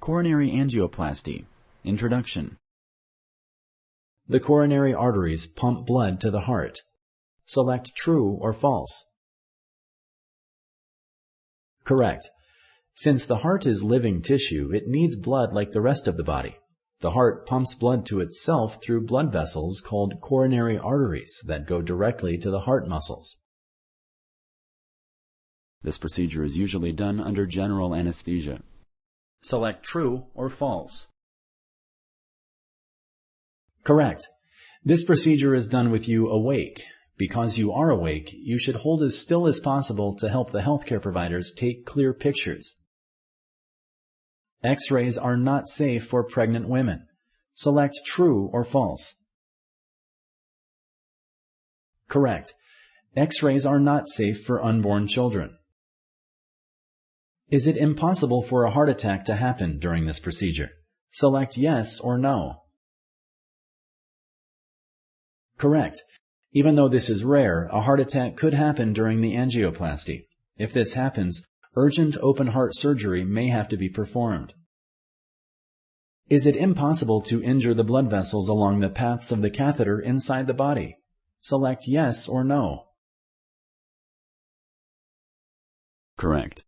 Coronary Angioplasty. Introduction. The coronary arteries pump blood to the heart. Select true or false. Correct. Since the heart is living tissue, it needs blood like the rest of the body. The heart pumps blood to itself through blood vessels called coronary arteries that go directly to the heart muscles. This procedure is usually done under general anesthesia. Select true or false. Correct. This procedure is done with you awake. Because you are awake, you should hold as still as possible to help the healthcare providers take clear pictures. X-rays are not safe for pregnant women. Select true or false. Correct. X-rays are not safe for unborn children. Is it impossible for a heart attack to happen during this procedure? Select yes or no. Correct. Even though this is rare, a heart attack could happen during the angioplasty. If this happens, urgent open heart surgery may have to be performed. Is it impossible to injure the blood vessels along the paths of the catheter inside the body? Select yes or no. Correct.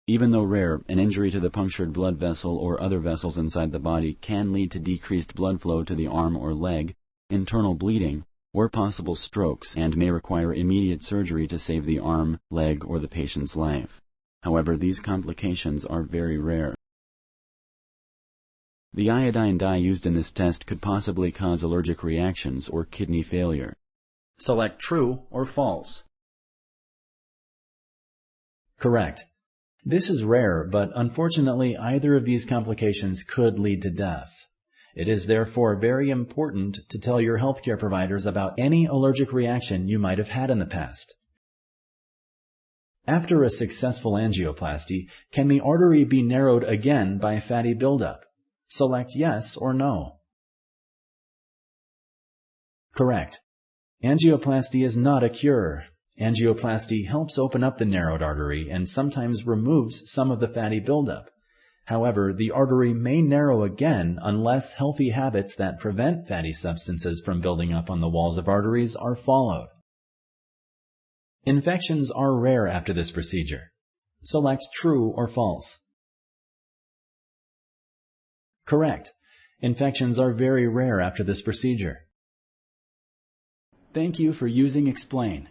Even though rare, an injury to the punctured blood vessel or other vessels inside the body can lead to decreased blood flow to the arm or leg, internal bleeding, or possible strokes, and may require immediate surgery to save the arm, leg, or the patient's life. However, these complications are very rare. The iodine dye used in this test could possibly cause allergic reactions or kidney failure. Select true or false. Correct. This is rare, but unfortunately either of these complications could lead to death. It is therefore very important to tell your healthcare providers about any allergic reaction you might have had in the past. After a successful angioplasty, can the artery be narrowed again by fatty buildup? Select yes or no. Correct. Angioplasty is not a cure. Angioplasty helps open up the narrowed artery and sometimes removes some of the fatty buildup. However, the artery may narrow again unless healthy habits that prevent fatty substances from building up on the walls of arteries are followed. Infections are rare after this procedure. Select true or false. Correct. Infections are very rare after this procedure. Thank you for using Explain.